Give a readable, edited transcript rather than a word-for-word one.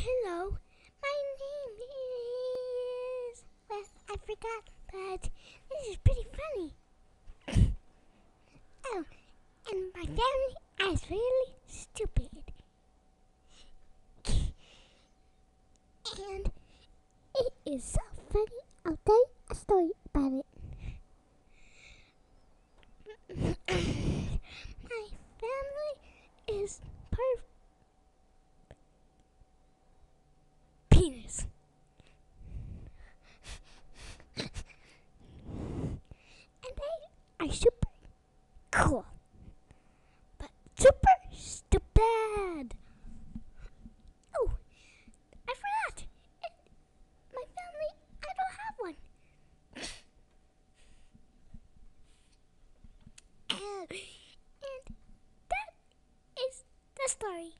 Hello, my name is... Well, I forgot, but this is pretty funny. Oh, and my family is really stupid. And it is so funny. I'll tell you a story about it. My family is penis. And they are super cool, but super stupid. Oh, I forgot. My family, I don't have one. And that is the story.